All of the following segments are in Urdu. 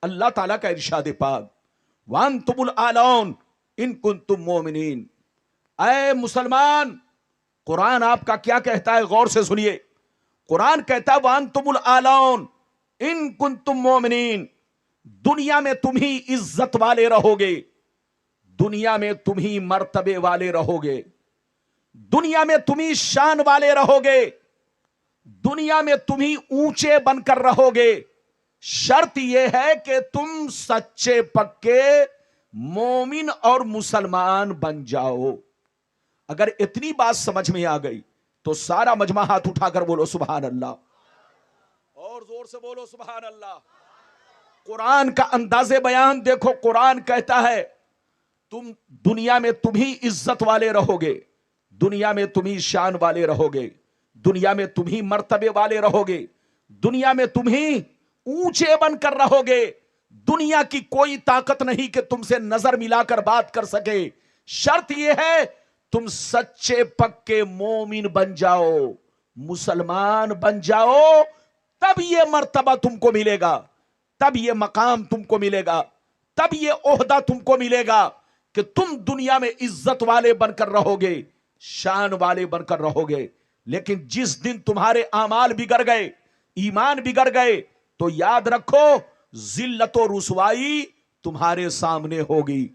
اللہ تعالیٰ کا ارشاد پاک وَأَنْتُمُ الْأَعْلَوْنَ إِن كُنتُم مُؤْمِنِينَ، اے مسلمان قرآن آپ کا کیا کہتا ہے، غور سے سنیے۔ قرآن کہتا ہے وَأَنْتُمُ الْأَعْلَوْنَ إِن كُنتُم مُؤْمِنِينَ، دنیا میں تم ہی عزت والے رہو گے، دنیا میں تم ہی مرتبے والے رہو گے، دنیا میں تم ہی شان والے رہو گے، دنیا میں تم ہی اونچے بن کر رہو گے، شرط یہ ہے کہ تم سچے پکے مومن اور مسلمان بن جاؤ۔ اگر اتنی بات سمجھ میں آ گئی تو سارا مجمع ہاتھ اٹھا کر بولو سبحان اللہ، اور زور سے بولو سبحان اللہ۔ قرآن کا انداز بیان دیکھو، قرآن کہتا ہے تم دنیا میں تم ہی عزت والے رہو گے، دنیا میں تم ہی شان والے رہو گے، دنیا میں تم ہی مرتبے والے رہو گے، دنیا میں تم ہی اونچے بن کر رہو گے، دنیا کی کوئی طاقت نہیں کہ تم سے نظر ملا کر بات کر سکے، شرط یہ ہے تم سچے پکے مومن بن جاؤ، مسلمان بن جاؤ، تب یہ مرتبہ تم کو ملے گا، تب یہ مقام تم کو ملے گا، تب یہ عہدہ تم کو ملے گا کہ تم دنیا میں عزت والے بن کر رہو گے، شان والے بن کر رہو گے۔ لیکن جس دن تمہارے اعمال بگڑ گئے، ایمان بگڑ گئے، تو یاد رکھو ذلت و رسوائی تمہارے سامنے ہوگی،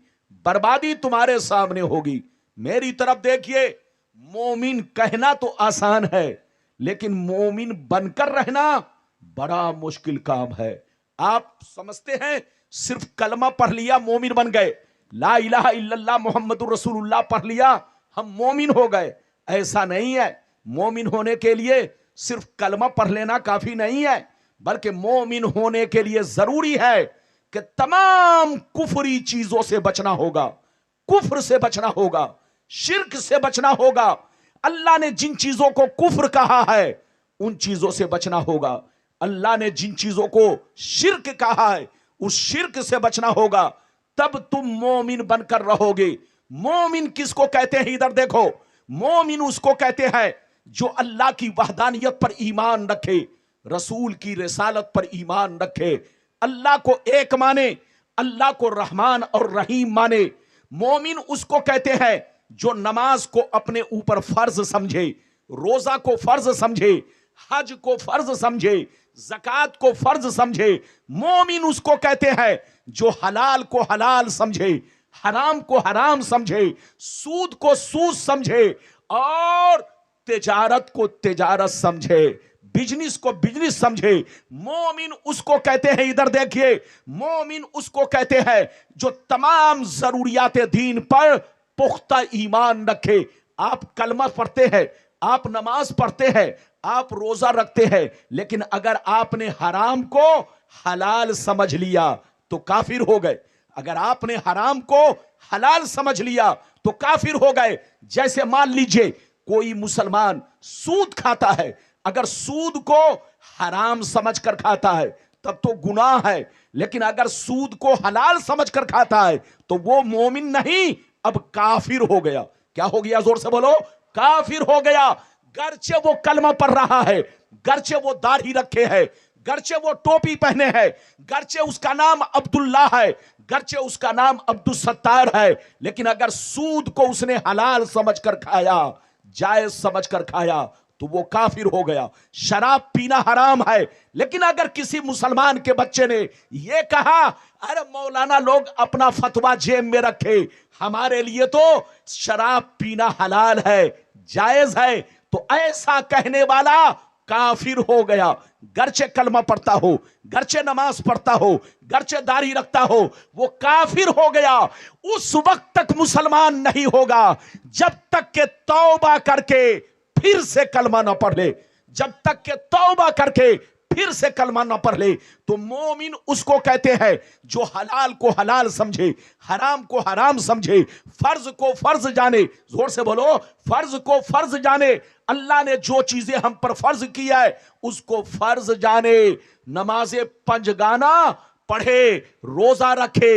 بربادی تمہارے سامنے ہوگی۔ میری طرف دیکھیے، مومن کہنا تو آسان ہے لیکن مومن بن کر رہنا بڑا مشکل کام ہے۔ آپ سمجھتے ہیں صرف کلمہ پڑھ لیا مومن بن گئے، لا الہ الا اللہ محمد رسول اللہ پڑھ لیا ہم مومن ہو گئے، ایسا نہیں ہے۔ مومن ہونے کے لیے صرف کلمہ پڑھ لینا کافی نہیں ہے، بلکہ مومن ہونے کے لیے ضروری ہے کہ تمام کفری چیزوں سے بچنا ہوگا، کفر سے بچنا ہوگا، شرک سے بچنا ہوگا۔ اللہ نے جن چیزوں کو کفر کہا ہے ان چیزوں سے بچنا ہوگا، اللہ نے جن چیزوں کو شرک کہا ہے اس شرک سے بچنا ہوگا، تب تم مومن بن کر رہو گے۔ مومن کس کو کہتے ہیں؟ ادھر دیکھو، مومن اس کو کہتے ہیں جو اللہ کی وحدانیت پر ایمان رکھے، رسول کی رسالت پر ایمان رکھے، اللہ کو ایک مانے، اللہ کو رحمان اور رحیم مانے۔ مومن اس کو کہتے ہیں جو نماز کو اپنے اوپر فرض سمجھے، روزہ کو فرض سمجھے، حج کو فرض سمجھے، زکوٰۃ کو فرض سمجھے۔ مومن اس کو کہتے ہیں جو حلال کو حلال سمجھے، حرام کو حرام سمجھے، سود کو سود سمجھے اور تجارت کو تجارت سمجھے، بزنس کو بزنس سمجھے۔ مومن اس کو کہتے ہیں، ادھر دیکھیے، مومن اس کو کہتے ہیں جو تمام ضروریات دین پر پختہ ایمان رکھے۔ آپ کلمہ پڑھتے ہیں، آپ نماز پڑھتے ہیں، آپ روزہ رکھتے ہیں، لیکن اگر آپ نے حرام کو حلال سمجھ لیا تو کافر ہو گئے، اگر آپ نے حرام کو حلال سمجھ لیا تو کافر ہو گئے۔ جیسے مان لیجئے کوئی مسلمان سود کھاتا ہے، اگر سود کو حرام سمجھ کر کھاتا ہے تب تو گناہ ہے، لیکن اگر سود کو حلال سمجھ کر کھاتا ہے تو وہ مومن نہیں، اب کافر ہو گیا۔ کیا ہو گیا؟ زور سے بولو، کافر ہو گیا۔ گرچہ وہ کلمہ پڑھ رہا ہے، گرچہ وہ داڑھی رکھے ہے، گرچہ وہ ٹوپی پہنے ہے، گرچہ اس کا نام عبداللہ ہے، گرچہ اس کا نام عبدالستار ہے، لیکن اگر سود کو اس نے حلال سمجھ کر کھایا، جائز سمجھ کر کھایا تو وہ کافر ہو گیا۔ شراب پینا حرام ہے، لیکن اگر کسی مسلمان کے بچے نے یہ کہا ارے مولانا لوگ اپنا فتویٰ جیب میں رکھے، ہمارے لیے تو شراب پینا حلال ہے، جائز ہے، تو ایسا کہنے والا کافر ہو گیا۔ گرچہ کلمہ پڑھتا ہو، گرچہ نماز پڑھتا ہو، گرچہ داڑھی رکھتا ہو، وہ کافر ہو گیا۔ اس وقت تک مسلمان نہیں ہوگا جب تک کہ توبہ کر کے پھر سے کلمہ نہ پڑھ لے، جب تک کہ توبہ کر کے پھر سے کلمہ نہ پڑھ لے۔ تو مومن اس کو کہتے ہیں جو حلال کو حلال سمجھے، حرام کو حرام سمجھے، فرض کو فرض جانے۔ زور سے بولو، فرض کو فرض جانے۔ اللہ نے جو چیزیں ہم پر فرض کیا ہے اس کو فرض جانے، نماز پنجگانہ پڑھے، روزہ رکھے،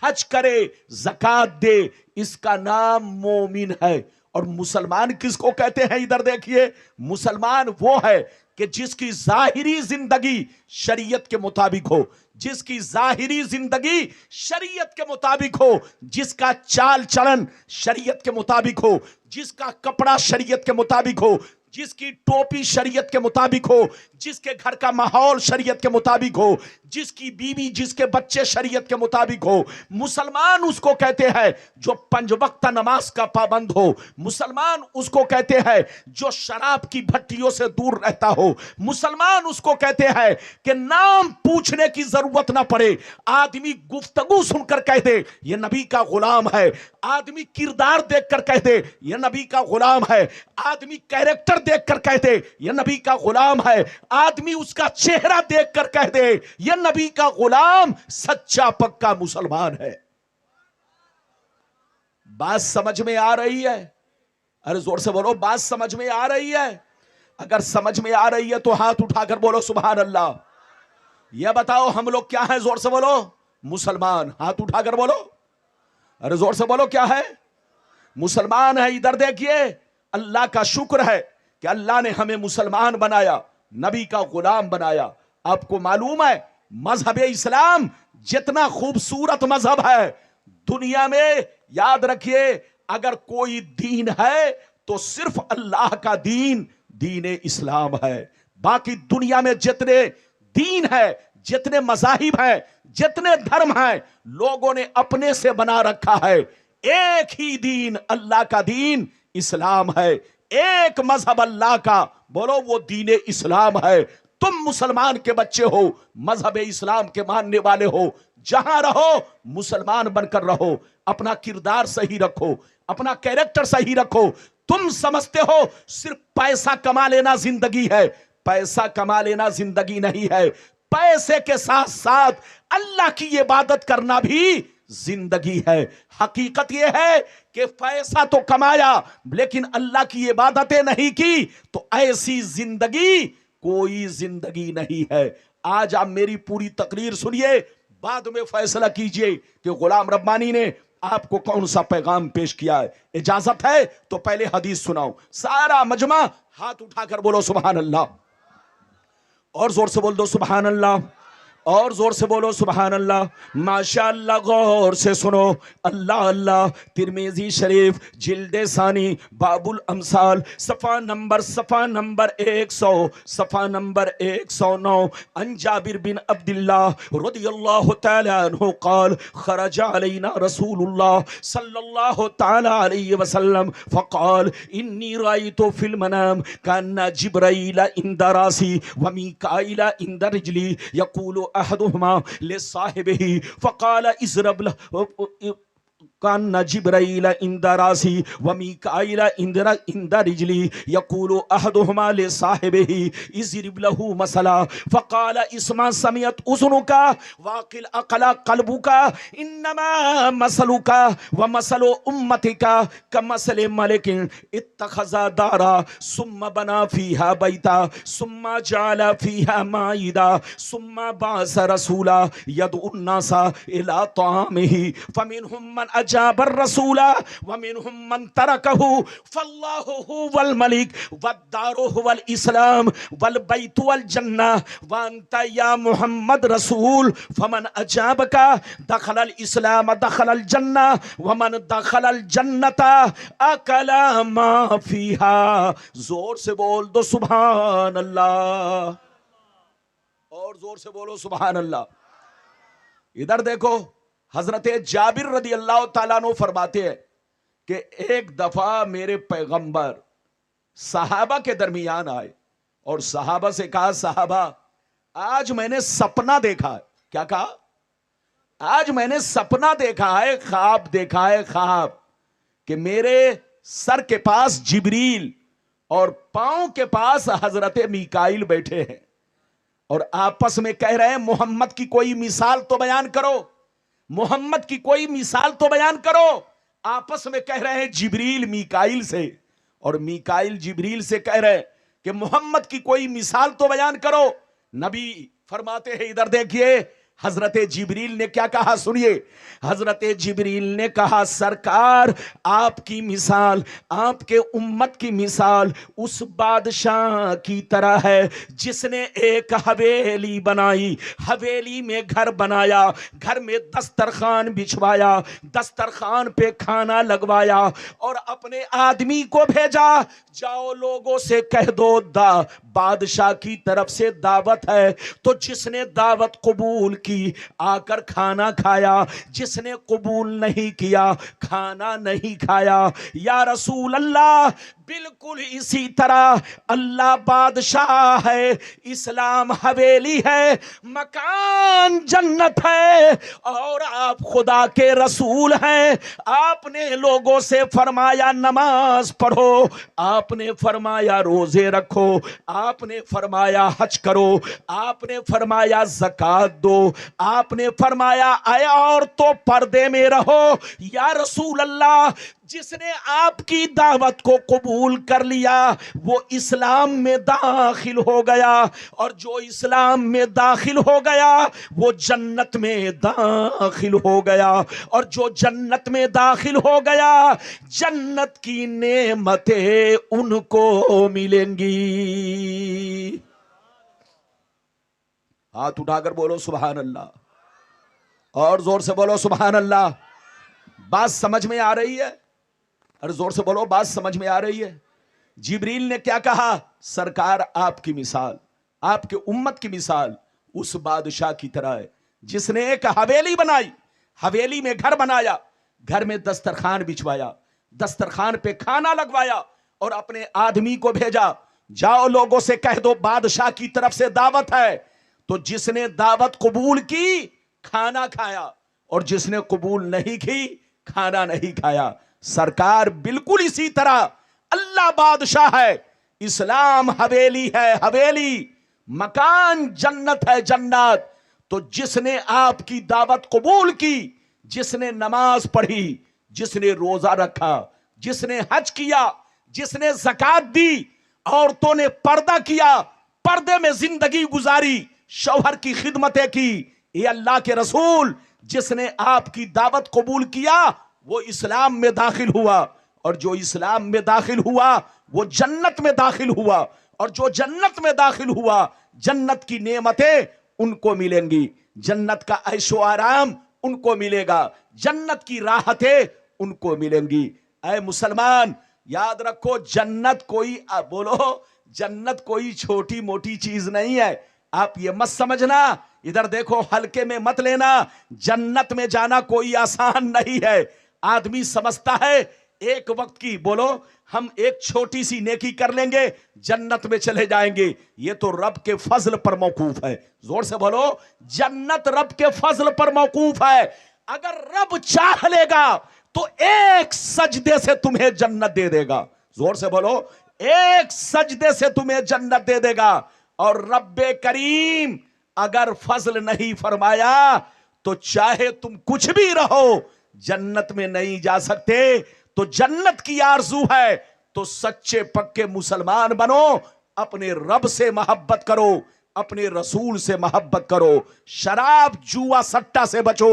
حج کرے، زکوٰۃ دے، اس کا نام مومن ہے۔ اور مسلمان کس کو کہتے ہیں؟ ادھر دیکھیے، مسلمان وہ ہے کہ جس کی ظاہری زندگی شریعت کے مطابق ہو، جس کی ظاہری زندگی شریعت کے مطابق ہو، جس کا چال چلن شریعت کے مطابق ہو، جس کا کپڑا شریعت کے مطابق ہو، جس کی ٹوپی شریعت کے مطابق ہو، جس کے گھر کا ماحول شریعت کے مطابق ہو، جس کی بیوی جس کے بچے شریعت کے مطابق ہو، مسلمان اس کو کہتے ہیں جو 5 وقت نماز کا پابند ہو، مسلمان اس کو کہتے ہیں جو شراب کی بھٹیوں سے دور رہتا ہو، مسلمان اس کو کہتے ہیں کہ نام پوچھنے کی ضرورت نہ پڑے، آدمی گفتگو سن کر کہہ دے یہ نبی کا غلام ہے، آدمی کردار دیکھ کر کہہ دے یہ نبی کا غلام ہے، آدمی کیریکٹر دیکھ کر کہہ دے یہ نبی کا غلام ہے، آدمی اس کا چہرہ دیکھ کر کہہ دے یہ نبی کا غلام سچا پکا مسلمان ہے۔ بات سمجھ میں آ رہی ہے؟ ارے زور سے بولو، بات سمجھ میں آ رہی ہے؟ اگر سمجھ میں آ رہی ہے تو ہاتھ اٹھا کر بولو سبحان اللہ۔ یہ بتاؤ ہم لوگ کیا ہیں؟ زور سے بولو، مسلمان۔ ہاتھ اٹھا کر بولو، ارے زور سے بولو کیا ہے؟ مسلمان ہے۔ ادھر دیکھیے، اللہ کا شکر ہے کہ اللہ نے ہمیں مسلمان بنایا، نبی کا غلام بنایا۔ آپ کو معلوم ہے مذہب اسلام جتنا خوبصورت مذہب ہے دنیا میں، یاد رکھیے اگر کوئی دین ہے تو صرف اللہ کا دین، دین اسلام ہے۔ باقی دنیا میں جتنے دین ہے، جتنے مذاہب ہیں، جتنے دھرم ہیں، لوگوں نے اپنے سے بنا رکھا ہے۔ ایک ہی دین، اللہ کا دین اسلام ہے۔ ایک مذہب اللہ کا، بولو وہ دین اسلام ہے۔ تم مسلمان کے بچے ہو، مذہب اسلام کے ماننے والے ہو، جہاں رہو مسلمان بن کر رہو، اپنا کردار صحیح رکھو، اپنا کیریکٹر صحیح رکھو۔ تم سمجھتے ہو صرف پیسہ کما لینا زندگی ہے، پیسہ کما لینا زندگی نہیں ہے، پیسے کے ساتھ ساتھ اللہ کی عبادت کرنا بھی زندگی ہے۔ حقیقت یہ ہے کہ پیسہ تو کمایا لیکن اللہ کی عبادتیں نہیں کی تو ایسی زندگی کوئی زندگی نہیں ہے۔ آج آپ میری پوری تقریر سنیے، بعد میں فیصلہ کیجئے کہ غلام ربانی نے آپ کو کون سا پیغام پیش کیا ہے۔ اجازت ہے تو پہلے حدیث سناؤں۔ سارا مجمع ہاتھ اٹھا کر بولو سبحان اللہ، اور زور سے بول دو سبحان اللہ، اور زور سے بولو سبحان اللہ۔ ماشاءاللہ، غور سے سنو، اللہ اللہ۔ ترمذی شریف جلد ثانی باب الامثال، صفحہ نمبر 100، صفحہ نمبر 109۔ عن جابر بن عبداللہ رضی اللہ تعالی عنہ قال خرج علینا رسول اللہ صلی اللہ تعالی علیہ وسلم فقال انی رأیت فی المنام کان جبرائیل عند راسی ومیکائیل عند رجلی یقول احدهما لصاحبه فقال اضرب له کان جبرائیل عند راسی ومیکائیل عند رجلی یقول احدهما لصاحبه اضرب له مثلا فقال اسمع سمعت اذنك واقل عقل قلبك انما مثلك ومثل امتك كمثل ملك اتخذ دارا ثم بنى فيها بيتا ثم جعل فيها مائدا ثم بعث رسولا يدعو الناس الى طعامه فمنهم من اجاب الرسول ومنهم من تركه فالله هو الملك والدار هو الاسلام والبيت والجنه وانت يا محمد رسول فمن اجابك دخل الاسلام دخل الجنه ومن دخل الجنه اكل ما فيها۔ زور سے بول دو سبحان اللہ، اور زور سے بولو سبحان اللہ۔ ادھر دیکھو، حضرت جابر رضی اللہ تعالیٰ عنہ فرماتے ہیں کہ ایک دفعہ میرے پیغمبر صحابہ کے درمیان آئے اور صحابہ سے کہا صحابہ آج میں نے سپنا دیکھا ہے۔ کیا کہا؟ آج میں نے سپنا دیکھا ہے، خواب دیکھا ہے، خواب کہ میرے سر کے پاس جبریل اور پاؤں کے پاس حضرت میکائیل بیٹھے ہیں اور آپس میں کہہ رہے ہیں محمد کی کوئی مثال تو بیان کرو، محمد کی کوئی مثال تو بیان کرو۔ آپس میں کہہ رہے ہیں جبریل میکائیل سے، اور میکائیل جبریل سے کہہ رہے ہیں کہ محمد کی کوئی مثال تو بیان کرو۔ نبی فرماتے ہیں ادھر دیکھیے حضرت جبریل نے کیا کہا سنیے. حضرت جبریل نے کہا سرکار آپ کی مثال، آپ کے امت کی مثال اس بادشاہ کی طرح ہے جس نے ایک حویلی بنائی، حویلی میں گھر بنایا، گھر میں دسترخوان بچھوایا، دسترخوان پہ کھانا لگوایا اور اپنے آدمی کو بھیجا، جاؤ لوگوں سے کہہ دو بادشاہ کی طرف سے دعوت ہے. تو جس نے دعوت قبول کی آ کر کھانا کھایا، جس نے قبول نہیں کیا کھانا نہیں کھایا. یا رسول اللہ بالکل اسی طرح اللہ بادشاہ ہے، اسلام حویلی ہے، مکان جنت ہے، اور آپ خدا کے رسول ہیں. آپ نے لوگوں سے فرمایا نماز پڑھو، آپ نے فرمایا روزے رکھو، آپ نے فرمایا حج کرو، آپ نے فرمایا زکات دو، آپ نے فرمایا اے عورتوں پردے میں رہو. یا رسول اللہ جس نے آپ کی دعوت کو قبول کر لیا وہ اسلام میں داخل ہو گیا، اور جو اسلام میں داخل ہو گیا وہ جنت میں داخل ہو گیا، اور جو جنت میں داخل ہو گیا جنت کی نعمتیں ان کو ملیں گی. ہاتھ اٹھا کر بولو سبحان اللہ، اور زور سے بولو سبحان اللہ. بات سمجھ میں آ رہی ہے؟ اور زور سے بولو بات سمجھ میں آ رہی ہے؟ جبریل نے کیا کہا؟ سرکار آپ کی مثال، آپ کے امت کی مثال اس بادشاہ کی طرح ہے جس نے ایک حویلی بنائی، حویلی میں گھر بنایا، گھر میں دسترخوان بچھوایا، دسترخوان پہ کھانا لگوایا اور اپنے آدمی کو بھیجا، جاؤ لوگوں سے کہہ دو بادشاہ کی طرف سے دعوت ہے. تو جس نے دعوت قبول کی کھانا کھایا، اور جس نے قبول نہیں کی کھانا نہیں کھایا. سرکار بالکل اسی طرح اللہ بادشاہ ہے، اسلام حویلی ہے، حویلی مکان جنت ہے، جنت. تو جس نے آپ کی دعوت قبول کی، جس نے نماز پڑھی، جس نے روزہ رکھا، جس نے حج کیا، جس نے زکات دی، عورتوں نے پردہ کیا، پردے میں زندگی گزاری، شوہر کی خدمتیں کی. یہ اللہ کے رسول جس نے آپ کی دعوت قبول کیا وہ اسلام میں داخل ہوا، اور جو اسلام میں داخل ہوا وہ جنت میں داخل ہوا، اور جو جنت میں داخل ہوا جنت کی نعمتیں ان کو ملیں گی، جنت کا عیش و آرام ان کو ملے گا، جنت کی راحتیں ان کو ملیں گی. اے مسلمان یاد رکھو جنت کوئی بولو جنت کوئی چھوٹی موٹی چیز نہیں ہے. آپ یہ مت سمجھنا، ادھر دیکھو ہلکے میں مت لینا. جنت میں جانا کوئی آسان نہیں ہے. آدمی سمجھتا ہے ایک وقت کی بولو ہم ایک چھوٹی سی نیکی کر لیں گے جنت میں چلے جائیں گے. یہ تو رب کے فضل پر موقوف ہے. زور سے بولو جنت رب کے فضل پر موقوف ہے. اگر رب چاہ لے گا تو ایک سجدے سے تمہیں جنت دے دے گا. زور سے بولو ایک سجدے سے تمہیں جنت دے دے گا. اور رب کریم اگر فضل نہیں فرمایا تو چاہے تم کچھ بھی رہو جنت میں نہیں جا سکتے. تو جنت کی آرزو ہے تو سچے پکے مسلمان بنو، اپنے رب سے محبت کرو، اپنے رسول سے محبت کرو، شراب جوا سٹا سے بچو،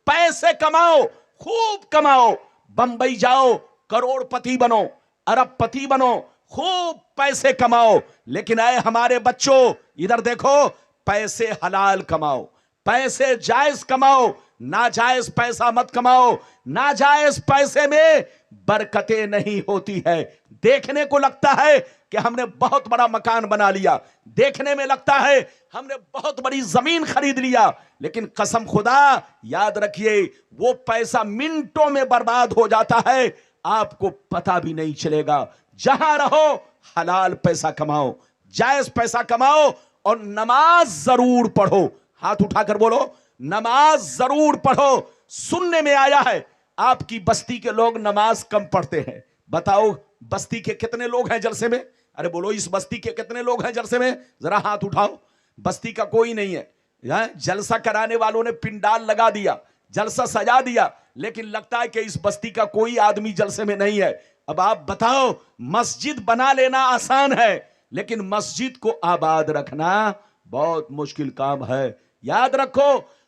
پیسے کماؤ، خوب کماؤ، بمبئی جاؤ کروڑ پتی بنو، ارب پتی بنو، خوب پیسے کماؤ. لیکن اے ہمارے بچوں ادھر دیکھو پیسے حلال کماؤ، پیسے جائز کماؤ، ناجائز پیسہ مت کماؤ. ناجائز پیسے میں برکتیں نہیں ہوتی ہے. دیکھنے کو لگتا ہے کہ ہم نے بہت بڑا مکان بنا لیا، دیکھنے میں لگتا ہے ہم نے بہت بڑی زمین خرید لیا، لیکن قسم خدا یاد رکھیے وہ پیسہ منٹوں میں برباد ہو جاتا ہے، آپ کو پتہ بھی نہیں چلے گا. جہاں رہو حلال پیسہ کماؤ، جائز پیسہ کماؤ، اور نماز ضرور پڑھو. ہاتھ اٹھا کر بولو نماز ضرور پڑھو. سننے میں آیا ہے آپ کی بستی کے لوگ نماز کم پڑھتے ہیں. بتاؤ بستی کے کتنے لوگ ہیں جلسے میں؟ ارے بولو اس بستی کے کتنے لوگ ہیں جلسے میں؟ ذرا ہاتھ اٹھاؤ. بستی کا کوئی نہیں ہے. جلسہ کرانے والوں نے پنڈال لگا دیا، جلسہ سجا دیا، لیکن لگتا ہے کہ اس بستی کا کوئی آدمی جلسے میں نہیں ہے. اب آپ بتاؤ مسجد بنا لینا آسان ہے لیکن مسجد کو آباد رکھنا بہت مشکل کام ہے. یاد رکھو